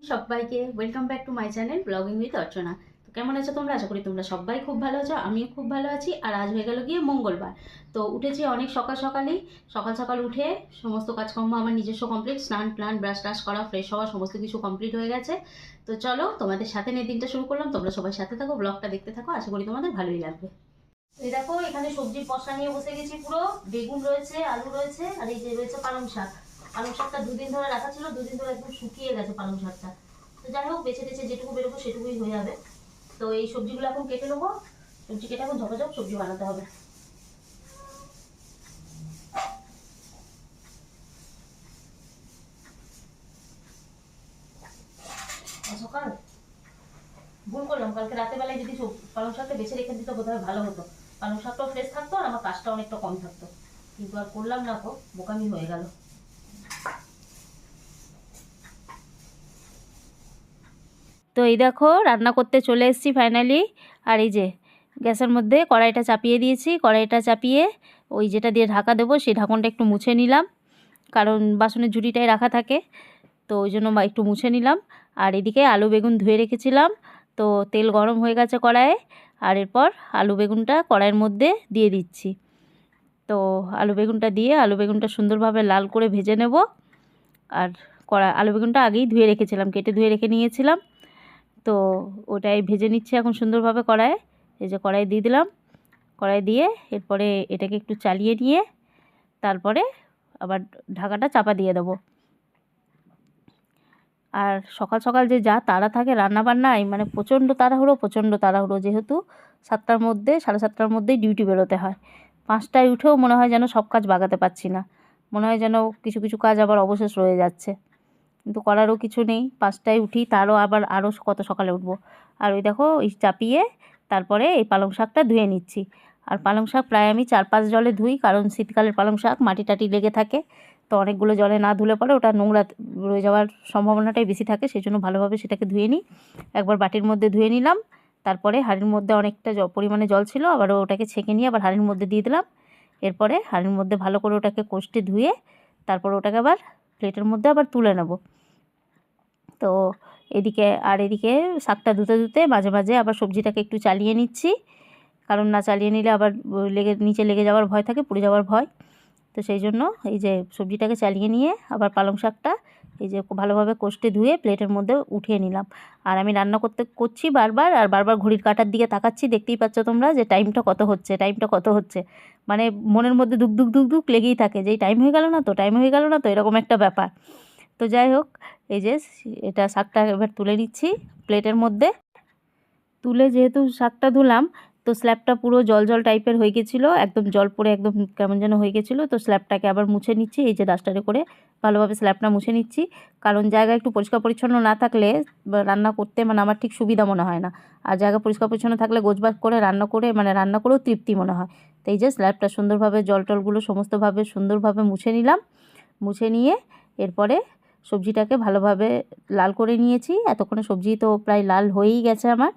সবাইকে welcome back to my channel blogging with Archana. তো কেমন আছো তোমরা? আশা করি তোমরা সবাই খুব ভালো আছো, আমিও খুব ভালো আছি। আর আজ হয়ে গেল গিয়ে মঙ্গলবার। তো উঠেছি অনেক সকালেই। সকাল সকাল উঠে সমস্ত কাজকর্ম আমার নিজস্ব কমপ্লিট, স্নান প্লান ব্রাশ টাশ করা, ফ্রেশ হওয়া, সমস্ত কিছু কমপ্লিট হয়ে গেছে। তো চলো তোমাদের সাথে নিয়ে দিনটা শুরু করলাম। তোমরা সবাই সাথে থাকো, ব্লগটা দেখতে থাকো, আশা করি তোমাদের ভালোই লাগবে। এই দেখো এখানে সবজির পশা নিয়ে বসে গেছি পুরো। বেগুন রয়েছে, আলু রয়েছে, আর এই যে রয়েছে পালং শাক। পালং শাকটা দুদিন ধরে রাখা ছিল, দুদিন ধরে একদম শুকিয়ে গেছে পালং শাকটা। তো যাই হোক, বেছে টেছে যেটুকু বেরোবো সেটুকুই হয়ে যাবে। তো এই সবজিগুলো এখন কেটে নেবো। সবজি কেটে এখন ঝপাঝপ সবজি বানাতে হবে। সকাল ভুল করলাম, কালকে রাতের বেলায় যদি পালং শাকটা বেছে রেখে দিতে বোধহয় ভালো হতো। পালং শাকটাও ফ্রেশ থাকতো আর আমার কাজটা অনেকটা কম থাকতো, কিন্তু আর করলাম না, তো বোকামি হয়ে গেল। তো এই দেখো রান্না করতে চলে এসেছি ফাইনালি। আর এই যে গ্যাসের মধ্যে কড়াইটা চাপিয়ে দিয়েছি। কড়াইটা চাপিয়ে ওই যেটা দিয়ে ঢাকা দেবো সেই ঢাকনটা একটু মুছে নিলাম, কারণ বাসনের ঝুড়িটাই রাখা থাকে, তো ওই জন্য একটু মুছে নিলাম। আর এদিকে আলু বেগুন ধুয়ে রেখেছিলাম। তো তেল গরম হয়ে গেছে কড়াইয়ে। আর এরপর আলু বেগুনটা কড়াইয়ের মধ্যে দিয়ে দিচ্ছি। তো আলু বেগুনটা দিয়ে আলু বেগুনটা সুন্দরভাবে লাল করে ভেজে নেব। আর আলু বেগুনটা আগেই ধুয়ে রেখেছিলাম, কেটে ধুয়ে রেখে নিয়েছিলাম। তো ওটাই ভেজে নিচ্ছে এখন সুন্দরভাবে কড়াইয়ে। এই যে কড়াই দিয়ে দিলাম। কড়াই দিয়ে এরপরে এটাকে একটু চালিয়ে নিয়ে তারপরে আবার ঢাকাটা চাপা দিয়ে দেবো। আর সকাল সকাল যে যা তাড়া থাকে রান্নাবান্নায়, মানে প্রচণ্ড তাড়াহুড়ো, যেহেতু 7টার মধ্যে 7:30টার মধ্যেই ডিউটি বেরোতে হয়। 5টায় উঠেও মনে হয় যেন সব কাজ বাগাতে পারছি না, মনে হয় যেন কিছু কিছু কাজ আবার অবশেষ রয়ে যাচ্ছে, কিন্তু করারও কিছু নেই। 5টায় উঠি, আরও কত সকালে উঠবো। আর ওই দেখো ওই চাপিয়ে তারপরে এই পালং শাকটা ধুয়ে নিচ্ছি। আর পালং শাক প্রায় আমি 4-5 জলে ধুই, কারণ শীতকালের পালং শাক মাটি টাটি লেগে থাকে। তো অনেকগুলো জলে না ধুলে পরে ওটা নোংরা রয়ে যাওয়ার সম্ভাবনাটাই বেশি থাকে, সেই জন্য ভালোভাবে সেটাকে ধুয়ে নিই। একবার বাটির মধ্যে ধুয়ে নিলাম, তারপরে হাঁড়ির মধ্যে অনেকটা পরিমাণে জল ছিল, আবার ওটাকে ছেঁকে নিয়ে আবার হাঁড়ির মধ্যে দিয়ে দিলাম। এরপরে হাঁড়ির মধ্যে ভালো করে ওটাকে কষতে ধুয়ে তারপর ওটাকে আবার প্লেটের মধ্যে আবার তুলে নেব। তো এদিকে শাকটা ধুতে ধুতে মাঝে মাঝে আবার সবজিটাকে একটু চালিয়ে নিচ্ছি, কারণ না চালিয়ে নিলে আবার নিচে লেগে যাওয়ার ভয় থাকে, পুড়ে যাওয়ার ভয়। তো সেই জন্য এই যে সবজিটাকে চালিয়ে নিয়ে আবার পালং শাকটা এই যে ভালোভাবে কষতে ধুয়ে প্লেটের মধ্যে উঠিয়ে নিলাম। আর আমি রান্না করছি বারবার, আর বারবার ঘড়ির কাঁটার দিকে তাকাচ্ছি। দেখতেই পাচ্ছ তোমরা যে টাইমটা কত হচ্ছে, মানে মনের মধ্যে দুক দুক দুক দুক লেগেই থাকে যে টাইম হয়ে গেল না তো এরকম একটা ব্যাপার। তো যাই হোক, এই যে এটা শাকটা এবার তুলে নিচ্ছি প্লেটের মধ্যে। তুলে যেহেতু শাকটা ধুলাম, তো স্ল্যাবটা পুরো জল জল টাইপের হয়ে গেছিলো, একদম জল পড়ে একদম কেমন যেন হয়ে গেছিলো। তো স্ল্যাবটাকে আবার মুছে নিচ্ছি, এই যে ডাস্টারে করে ভালোভাবে স্ল্যাবটা মুছে নিচ্ছি, কারণ জায়গা একটু পরিষ্কার পরিচ্ছন্ন না থাকলে রান্না করতে মানে আমার ঠিক সুবিধা মনে হয় না। আর জায়গা পরিষ্কার পরিচ্ছন্ন থাকলে গোছবাছ করে রান্না করেও তৃপ্তি মনে হয়। তো এই যে স্ল্যাবটা সুন্দরভাবে জল টলগুলো সমস্তভাবে সুন্দরভাবে মুছে নিলাম। মুছে নিয়ে এরপরে সবজিটাকে ভালোভাবে লাল করে নিয়েছি। এতক্ষণে সবজি তো প্রায় লাল হয়েই গেছে আমার।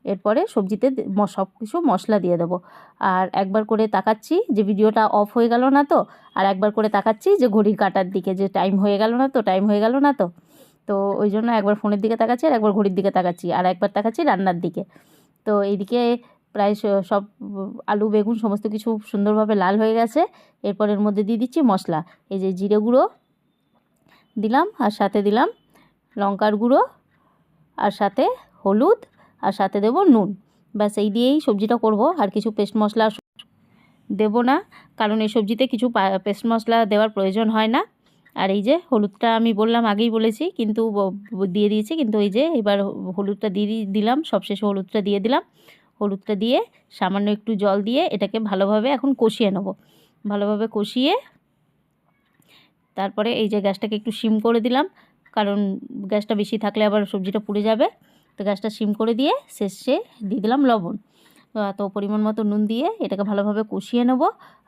এরপরে সবজিতে সব কিছু মশলা দিয়ে দেবো। আর একবার করে তাকাচ্ছি যে ভিডিওটা অফ হয়ে গেল না তো, আর একবার করে তাকাচ্ছি যে ঘড়ির কাঁটার দিকে যে টাইম হয়ে গেল না তো। তো ওই জন্য একবার ফোনের দিকে তাকাচ্ছি, আর একবার ঘড়ির দিকে তাকাচ্ছি, আর একবার তাকাচ্ছি রান্নার দিকে। তো এইদিকে প্রায় সব আলু বেগুন সমস্ত কিছু সুন্দরভাবে লাল হয়ে গেছে। এরপর এর মধ্যে দিয়ে দিচ্ছি মশলা। এই যে জিরে গুঁড়ো দিলাম, আর সাথে দিলাম লঙ্কার গুঁড়ো, আর সাথে হলুদ, আর সাথে দেবো নুন। ব্যাস এই দিয়েই সবজিটা করব, আর কিছু পেস্ট মশলা দেব না, কারণ এই সবজিতে কিছু পেস্ট মশলা দেওয়ার প্রয়োজন হয় না। আর এই যে হলুদটা আমি বললাম, আগেই বলেছি, কিন্তু দিয়ে দিয়েছি, কিন্তু এই যে এবার হলুদটা দিলাম, সবশেষে হলুদটা দিয়ে দিলাম। হলুদটা দিয়ে সামান্য একটু জল দিয়ে এটাকে ভালোভাবে এখন কষিয়ে নেব। ভালোভাবে কষিয়ে তারপরে এই যে গ্যাসটাকে একটু সিম করে দিলাম, কারণ গ্যাসটা বেশি থাকলে আবার সবজিটা পুড়ে যাবে। তো গ্যাসটা সিম করে দিয়ে শেষে দিয়ে দিলাম লবণ। তো পরিমাণ মতো নুন দিয়ে এটাকে ভালোভাবে কষিয়ে নেব।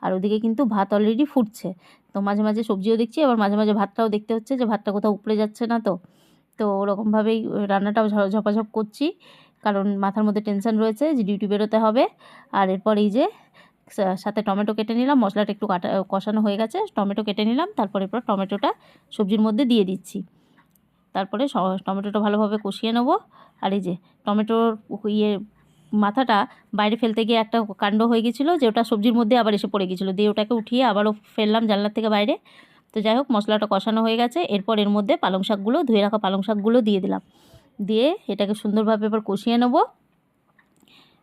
আর ওদিকে কিন্তু ভাত অলরেডি ফুটছে। তো মাঝে মাঝে সবজিও দেখছি, আবার মাঝে মাঝে ভাতটাও দেখতে হচ্ছে যে ভাতটা কোথাও উপড়ে যাচ্ছে না। তো ওরকমভাবেই রান্নাটাও ঝপাঝপ করছি, কারণ মাথার মধ্যে টেনশন রয়েছে যে ডিউটি বেরোতে হবে। আর এরপর এই যে সাথে টমেটো কেটে নিলাম, মশলাটা একটু কষানো হয়ে গেছে, টমেটো কেটে নিলাম, তারপর এরপর টমেটোটা সবজির মধ্যে দিয়ে দিচ্ছি। তারপরে টমেটোটা ভালোভাবে কষিয়ে নেব। আর এই যে টমেটোর মাথাটা বাইরে ফেলতে গিয়ে একটা কাণ্ড হয়ে গেছিলো, যে ওটা সবজির মধ্যে আবার এসে পড়ে গেছিলো, দিয়ে ওটাকে উঠিয়ে আবারও ফেললাম জানলার থেকে বাইরে। তো যাই হোক, মশলাটা কষানো হয়ে গেছে। এরপর এর মধ্যে পালং শাকগুলো, ধুয়ে রাখা পালং শাকগুলো দিয়ে দিলাম। দিয়ে এটাকে সুন্দরভাবে এবার কষিয়ে নেব।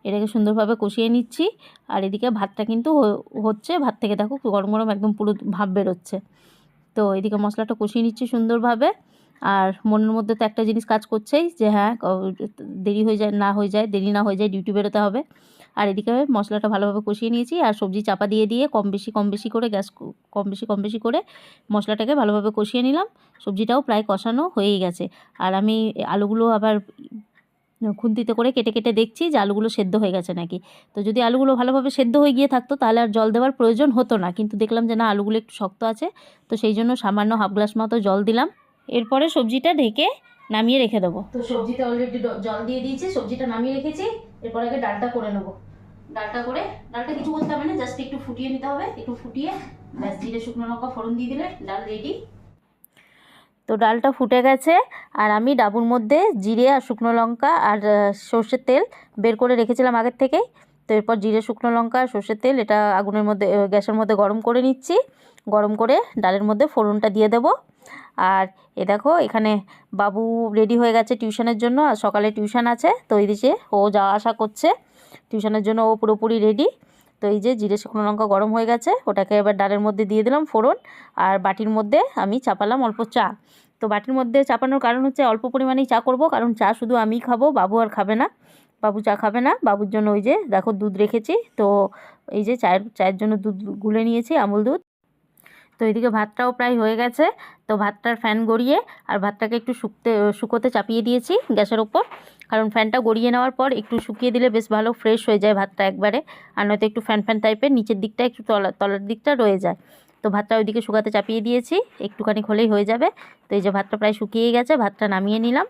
এটাকে সুন্দরভাবে কষিয়ে নিচ্ছি। আর এদিকে ভাতটা কিন্তু হচ্ছে, ভাত থেকে দেখো গরম গরম একদম পুরো ভাপ বেরোচ্ছে। তো এদিকে মশলাটা কষিয়ে নিচ্ছি সুন্দরভাবে। আর মনের মধ্যে তো একটা জিনিস কাজ করছেই, যে হ্যাঁ দেরি না হয়ে যায় ডিউটি বেরোতে হবে। আর এদিকে মশলাটা ভালোভাবে কষিয়ে নিয়েছি, আর সবজি চাপা দিয়ে কম বেশি করে গ্যাস কম বেশি করে মশলাটাকে ভালোভাবে কষিয়ে নিলাম। সবজিটাও প্রায় কষানো হয়েই গেছে। আর আমি আলুগুলো আবার খুন্তিতে করে কেটে কেটে দেখছি যে আলুগুলো সেদ্ধ হয়ে গেছে নাকি। তো যদি আলুগুলো ভালোভাবে সেদ্ধ হয়ে গিয়ে থাকতো তাহলে আর জল দেওয়ার প্রয়োজন হতো না, কিন্তু দেখলাম যে না, আলুগুলো একটু শক্ত আছে। তো সেই জন্য সামান্য হাফ গ্লাস মতো জল দিলাম। এরপরে সবজিটা ঢেকে নামিয়ে রেখে দেবো। তো সবজিটা অলরেডি জল দিয়ে দিয়েছি, সবজিটা নামিয়ে রেখেছি। এরপর আগে ডালটা করে নেবো। ডালটা কিছু করতে হবে না, জাস্ট একটু ফুটিয়ে নিতে হবে। একটু ফুটিয়ে ব্যাস জিরে শুকনো লঙ্কা ফোড়ন দিয়ে দিলে ডাল রেডি। তো ডালটা ফুটে গেছে, আর আমি ডাবুর মধ্যে জিরে আর শুকনো লঙ্কা আর সর্ষের তেল বের করে রেখেছিলাম আগের থেকেই। তো এরপর জিরে শুকনো লঙ্কা আর সর্ষের তেল এটা আগুনের মধ্যে গ্যাসের মধ্যে গরম করে নিচ্ছি। গরম করে ডালের মধ্যে ফোড়নটা দিয়ে দেব। আর এ দেখো, এখানে বাবু রেডি হয়ে গেছে টিউশনের জন্য। আর সকালে টিউশন আছে, তো এই দিকে ও যাওয়া আসা করছে টিউশনের জন্য, ও পুরোপুরি রেডি। তো এই যে জিরে শুকনো লঙ্কা গরম হয়ে গেছে, ওটাকে এবার ডালের মধ্যে দিয়ে দিলাম ফোড়ন। আর বাটির মধ্যে আমি চাপালাম অল্প চা। তো বাটির মধ্যে চাপানোর কারণ হচ্ছে অল্প পরিমাণেই চা করব, কারণ চা শুধু আমিই খাবো, বাবু আর খাবে না। বাবু চা খাবে না, বাবুর জন্য ওই যে দেখো দুধ রেখেছি। তো এই যে চায়ের জন্য দুধ গুলে নিয়েছি, আমুল দুধ। তো এদিকে ভাতটাও প্রায় হয়ে গেছে। তো ভাতটার ফ্যান গড়িয়ে আর ভাতটাকে একটু শুকোতে চাপিয়ে দিয়েছি গ্যাসের ওপর, কারণ ফ্যানটা গড়িয়ে নেওয়ার পর একটু শুকিয়ে দিলে বেশ ভালো ফ্রেশ হয়ে যায় ভাতটা একবারে। আর নয়তো একটু ফ্যান টাইপের নিচের দিকটা একটু তলার দিকটা রয়ে যায়। তো ভাতটা ওইদিকে শুকাতে চাপিয়ে দিয়েছি, একটুখানি হলেই হয়ে যাবে। তো এই যে ভাতটা প্রায় শুকিয়ে গেছে, ভাতটা নামিয়ে নিলাম।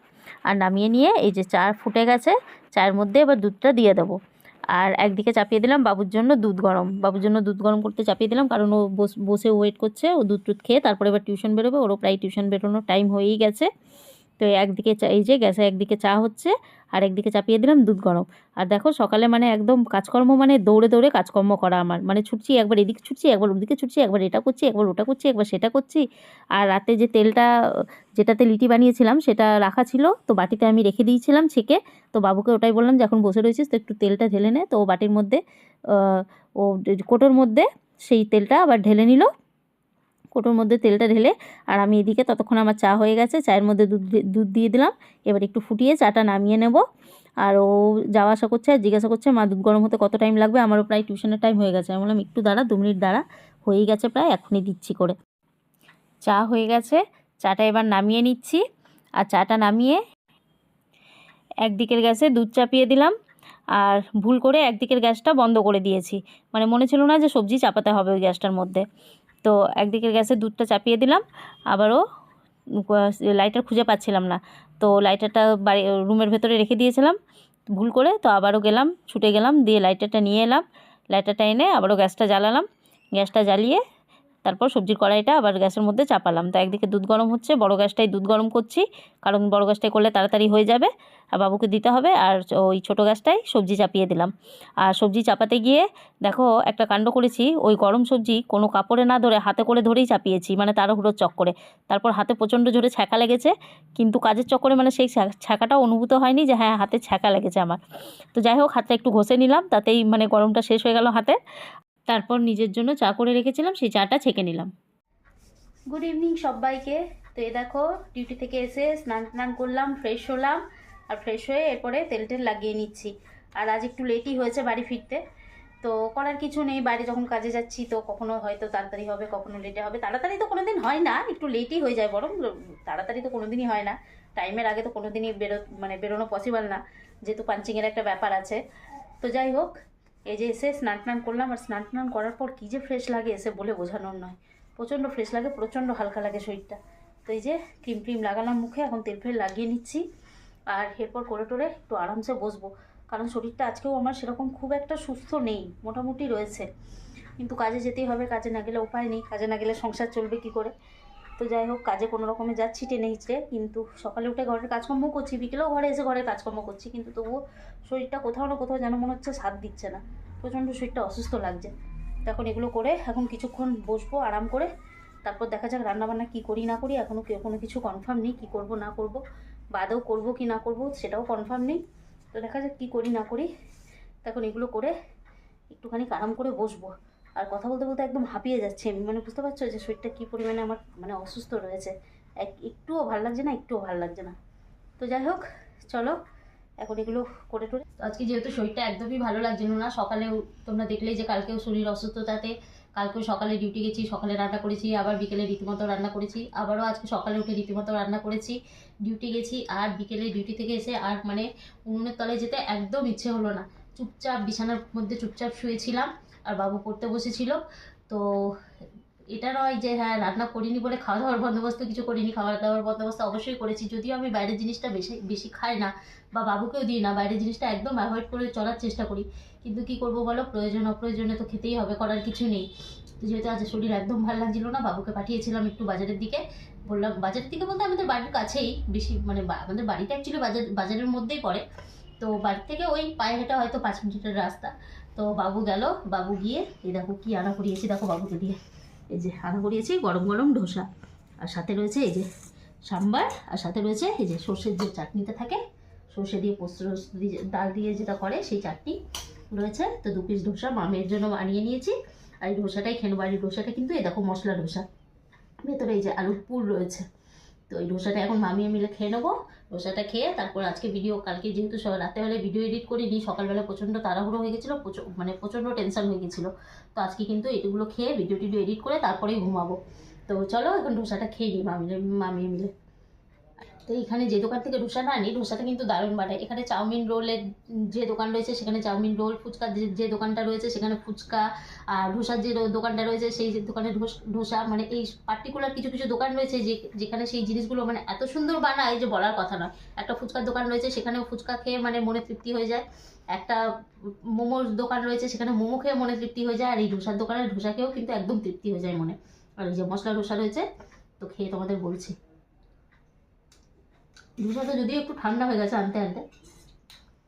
আর নামিয়ে নিয়ে এই যে চা ফুটে গেছে, চায়ের মধ্যে এবার দুধটা দিয়ে দেবো। আর একদিকে চাপিয়ে দিলাম বাবুর জন্য দুধ গরম করতে চাপিয়ে দিলাম, কারণ ও বসে ওয়েট করছে, ও দুধ খেয়ে তারপরে এবার টিউশন বেরোবে। ওরও প্রায় টিউশন বেরোনোর টাইম হয়েই গেছে। তো একদিকে এই যে গ্যাসে একদিকে চা হচ্ছে, আর একদিকে চাপিয়ে দিলাম দুধ গরম। আর দেখো সকালে মানে একদম কাজকর্ম মানে দৌড়ে দৌড়ে কাজকর্ম করা আমার, মানে ছুটছি, একবার এদিকে ছুটছি, একবার ওদিকে ছুটছি, একবার এটা করছি, একবার ওটা করছি, একবার সেটা করছি। আর রাতে যে তেলটা যেটাতে লিটি বানিয়েছিলাম সেটা রাখা ছিল, তো বাটিতে আমি রেখে দিয়েছিলাম ছেঁকে। তো বাবুকে ওটাই বললাম যে এখন বসে রয়েছিস তো একটু তেলটা ঢেলে নে। তো ও বাটির মধ্যে ও কোটোর মধ্যে সেই তেলটা আবার ঢেলে নিল, কোটোর মধ্যে তেলটা ঢেলে। আর আমি এদিকে ততক্ষণ আমার চা হয়ে গেছে, চায়ের মধ্যে দুধ দিয়ে দিলাম। এবার একটু ফুটিয়ে চাটা নামিয়ে নেব। আর ও যাওয়া আসা করছে আর জিজ্ঞাসা করছে মা দুধ গরম হতে কত টাইম লাগবে। আমারও প্রায় টিউশনের টাইম হয়ে গেছে। আমি বললাম একটু দাঁড়া, 2 মিনিট দাঁড়া, হয়েই গেছে প্রায়, এখনই দিচ্ছি করে। চা হয়ে গেছে, চাটা এবার নামিয়ে নিচ্ছি। আর চাটা নামিয়ে একদিকের গ্যাসে দুধ চাপিয়ে দিলাম, আর ভুল করে একদিকের গ্যাসটা বন্ধ করে দিয়েছি, মানে মনে ছিল না যে সবজি চাপাতে হবে ওই গ্যাসটার মধ্যে। তো একদিকের গ্যাসে দুধটা চাপিয়ে দিলাম, আবারও লাইটার খুঁজে পাচ্ছিলাম না। তো লাইটারটা রুমের ভেতরে রেখে দিয়েছিলাম ভুল করে। তো আবারও ছুটে গেলাম, দিয়ে লাইটারটা নিয়ে এলাম। লাইটারটা এনে আবারও গ্যাসটা জ্বালালাম। গ্যাসটা জ্বালিয়ে তারপর সবজির কড়াইটা আবার গ্যাসের মধ্যে চাপালাম। তো একদিকে দুধ গরম হচ্ছে, বড় গ্যাসটাই দুধ গরম করছি, কারণ বড় গ্যাসটাই করলে তাড়াতাড়ি হয়ে যাবে আর বাবুকে দিতে হবে। আর ওই ছোটো গ্যাসটাই সবজি চাপিয়ে দিলাম। আর সবজি চাপাতে গিয়ে দেখো একটা কাণ্ড করেছি, ওই গরম সবজি কোনো কাপড়ে না ধরে হাতে করে ধরেই চাপিয়েছি, মানে তাড়াহুড়োর চক্করে। তারপর হাতে প্রচণ্ড জোরে ছ্যাঁকা লেগেছে, কিন্তু কাজের চক্করে মানে সেই ছ্যাঁকাটা অনুভূত হয়নি যে হ্যাঁ হাতে ছ্যাঁকা লেগেছে আমার। তো যাই হোক, হাতটা একটু ঘষে নিলাম, তাতেই মানে গরমটা শেষ হয়ে গেল হাতে। তারপর নিজের জন্য চা করে রেখেছিলাম, সেই চাটা ছেঁকে নিলাম। গুড ইভিনিং সবাইকে। তো এই দেখো ডিউটি থেকে এসে স্নান করলাম, ফ্রেশ হলাম। আর ফ্রেশ হয়ে এরপরে তেল লাগিয়ে নিচ্ছি। আর আজ একটু লেটই হয়েছে বাড়ি ফিরতে। তো করার কিছু নেই, বাইরে যখন কাজে যাচ্ছি তো কখনো হয়তো তাড়াতাড়ি হবে, কখনো লেটে হবে। তাড়াতাড়ি তো কোনো দিন হয় না, একটু লেটই হয়ে যায়, বরং তাড়াতাড়ি তো কোনো দিনই হয় না। টাইমের আগে তো কোনো দিনই বেরোনো পসিবল না, যেহেতু পাঞ্চিংয়ের একটা ব্যাপার আছে। তো যাই হোক, এই যে এসে স্নান করলাম। আর স্নান করার পর কী যে ফ্রেশ লাগে এসে বলে বোঝানোর নয়, প্রচণ্ড ফ্রেশ লাগে, প্রচণ্ড হালকা লাগে শরীরটা। তো এই যে ক্রিম লাগালাম মুখে, এখন তেল লাগিয়ে নিচ্ছি। আর এরপর করে টোরে একটু আরামসে বসবো, কারণ শরীরটা আজকেও আমার সেরকম খুব একটা সুস্থ নেই, মোটামুটি রয়েছে। কিন্তু কাজে যেতেই হবে, কাজে না গেলে উপায় নেই, কাজে না গেলে সংসার চলবে কী করে। তো যাই হোক, কাজে কোনো রকমে যাচ্ছি টেনে হিচড়ে, কিন্তু সকালে উঠে ঘরের কাজকর্ম করছি, বিকেলেও ঘরে এসে ঘরের কাজকর্ম করছি, কিন্তু তবুও শরীরটা কোথাও না কোথাও যেন মনে হচ্ছে সাথ দিচ্ছে না, প্রচণ্ড শরীরটা অসুস্থ লাগছে। তখন এগুলো করে এখন কিছুক্ষণ বসবো আরাম করে, তারপর দেখা যাক রান্নাবান্না কী করি না করি। এখনও কোনো কিছু কনফার্ম নেই, কী করব না করব, বাদেও করব কি না করব সেটাও কনফার্ম নেই। তো দেখা যাক কী করি না করি। তখন এগুলো করে একটুখানি আরাম করে বসবো। আর কথা বলতে বলতে একদম হাঁপিয়ে যাচ্ছে আমি, মানে বুঝতে পারছো যে শরীরটা কী পরিমাণে আমার মানে অসুস্থ রয়েছে, একটুও ভালো লাগছে না, একটুও ভালো লাগছে না। তো যাই হোক, চলো এখন এগুলো করে টোরে। তো আজকে যেহেতু শরীরটা একদমই ভালো লাগছিল না, সকালেও তোমরা দেখলেই যে কালকেও শরীর অসুস্থতাতে কালকেও সকালে ডিউটি গেছি, সকালে রান্না করেছি, আবার বিকেলে রীতিমতো রান্না করেছি, আবারও আজকে সকালে উঠে রীতিমতো রান্না করেছি, ডিউটি গেছি, আর বিকেলে ডিউটি থেকে এসে আর মানে উনুনের তলে যেতে একদম ইচ্ছে হলো না, চুপচাপ বিছানার মধ্যে চুপচাপ শুয়েছিলাম, আর বাবু পড়তে বসেছিল। তো এটা নয় যে হ্যাঁ রান্না করিনি বলে খাওয়া দাওয়ার বন্দোবস্ত কিছু করিনি, খাওয়া দাওয়ার বন্দোবস্ত অবশ্যই করেছি, যদিও আমি বাইরের জিনিসটা বেশি বেশি খাই না বা বাবুকেও দিই না, বাইরের জিনিসটা একদম অ্যাভয়েড করে চলার চেষ্টা করি, কিন্তু কি করব বলো, প্রয়োজন অপ্রয়োজনে তো খেতেই হবে, করার কিছু নেই। তো যেহেতু আজ শরীর একদম ভালো লাগছিল না, বাবুকে পাঠিয়েছিলাম একটু বাজারের দিকে, বললাম বাজারের দিকে বলতে আমাদের বাড়ির কাছেই, বেশি মানে আমাদের বাড়িটা অ্যাকচুয়ালি বাজারের মধ্যেই পড়ে, তো বাড়ি থেকে ওই পায়ে হেঁটে হয়তো 5 মিনিটের রাস্তা। তো বাবু গেল, বাবু গিয়ে এই দেখো কী আনা করিয়েছি, দেখো বাবুকে দিয়ে এই যে আনা করিয়েছি গরম গরম ধোসা, আর সাথে রয়েছে এই যে সাম্বার, আর সাথে রয়েছে এই যে সর্ষের যে চাটনিটা থাকে, সর্ষে দিয়ে পোস্ত দিয়ে ডাল দিয়ে যেটা করে সেই চাটনি রয়েছে। তো 2 পিস ধোসা মামের জন্য বানিয়ে নিয়েছি, আর এই ধোসাটাই খেয়ে নেবো। আর এই ধোসাটা কিন্তু এই দেখো মশলা ধোসা, ভেতরে এই যে আলুর পুর রয়েছে। তো এই ধোসাটা এখন মামিয়ে মিলে খেয়ে নেবো। ধোসাটা খেয়ে তারপর আজকে ভিডিও, কালকে যেহেতু রাতেবেলা ভিডিও এডিট করিনি, সকালবেলা প্রচণ্ড তাড়াহুড়ো হয়ে গেছিলো, মানে প্রচণ্ড টেনশন হয়ে গেছিলো, তো আজকে কিন্তু এগুলো খেয়ে ভিডিও টিডিও এডিট করে তারপরেই ঘুমাবো। তো চলো এখন ধোসাটা খেয়ে নিই মামিয়ে মিলে। তো এখানে যে দোকান থেকে ধোসাটা আনি, ধোসাটা কিন্তু দারুণ বানায়। এখানে চাউমিন রোলের যে দোকান রয়েছে সেখানে চাউমিন রোল, ফুচকার যে দোকানটা রয়েছে সেখানে ফুচকা, আর ধোসার যে দোকানটা রয়েছে সেই দোকানে ধোসা, মানে এই পার্টিকুলার কিছু কিছু দোকান রয়েছে যেখানে সেই জিনিসগুলো মানে এত সুন্দর বানায় যে বলার কথা নয়। একটা ফুচকার দোকান রয়েছে, সেখানেও ফুচকা খেয়ে মানে মনে তৃপ্তি হয়ে যায়। একটা মোমোর দোকান রয়েছে, সেখানে মোমো খেয়ে মনে তৃপ্তি হয়ে যায়। আর এই ধোসার দোকানের ধোসা খেয়েও কিন্তু একদম তৃপ্তি হয়ে যায় মনে। আর এই যে মশলা ধোসা রয়েছে, তো খেয়ে তোমাদের বলছি। ধোসাটা যদিও একটু ঠান্ডা হয়ে গেছে আনতে আনতে,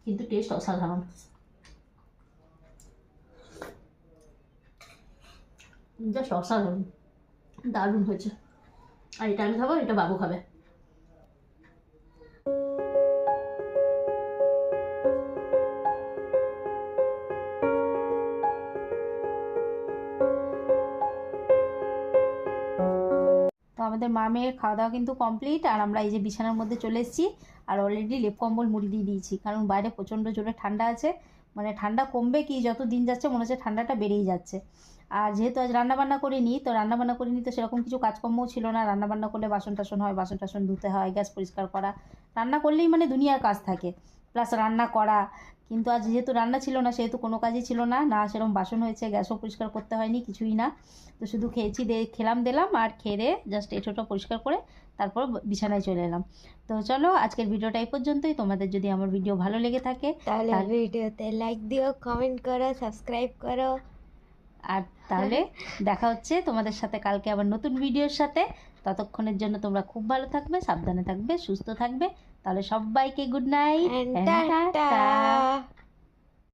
কিন্তু টেস্ট অসাধারণ, জাস্ট অসাধারণ, দারুণ হয়েছে। আর এটা আমি খাবো, এটা বাবু খাবে। তো আমাদের মামের খাওয়া দাওয়া কিন্তু কমপ্লিট, আর আমরা এই যে বিছানার মধ্যে চলে এসেছি, আর অলরেডি লেপ কম্বল মুড়ি দিয়ে দিয়েছি, কারণ বাইরে প্রচণ্ড জোরে ঠান্ডা আছে, মানে ঠান্ডা কমবে কি যত দিন যাচ্ছে মনে হচ্ছে ঠান্ডাটা বেড়েই যাচ্ছে। আর যেহেতু আজ রান্নাবান্না করিনি, তো সেরকম কিছু কাজকর্মও ছিল না। রান্নাবান্না করলে বাসন টাসন হয়, বাসন টাসন ধুতে হয়, গ্যাস পরিষ্কার করা, রান্না করলেই মানে দুনিয়ার কাজ থাকে, প্লাস রান্না করা। কিন্তু আজ যেহেতু রান্না ছিল না, সেহেতু কোনো কাজই ছিল না, না সেরকম বাসন হয়েছে, গ্যাসও পরিষ্কার করতে হয়নি, কিছুই না। তো শুধু খেলাম দিলাম, আর খেয়ে জাস্ট এঁঠোটা পরিষ্কার করে তারপর বিছানায় চলে এলাম। তো চলো আজকের ভিডিওটা এই পর্যন্তই। তোমাদের যদি আমার ভিডিও ভালো লেগে থাকে তাহলে ভিডিওতে লাইক দিও, কমেন্ট করো, সাবস্ক্রাইব করো, আর তাহলে দেখা হচ্ছে তোমাদের সাথে কালকে আবার নতুন ভিডিওর সাথে। ততক্ষণের জন্য তোমরা খুব ভালো থাকবে, সাবধানে থাকবে, সুস্থ থাকবে। তাহলে সবাইকে গুড নাইট, টাটা।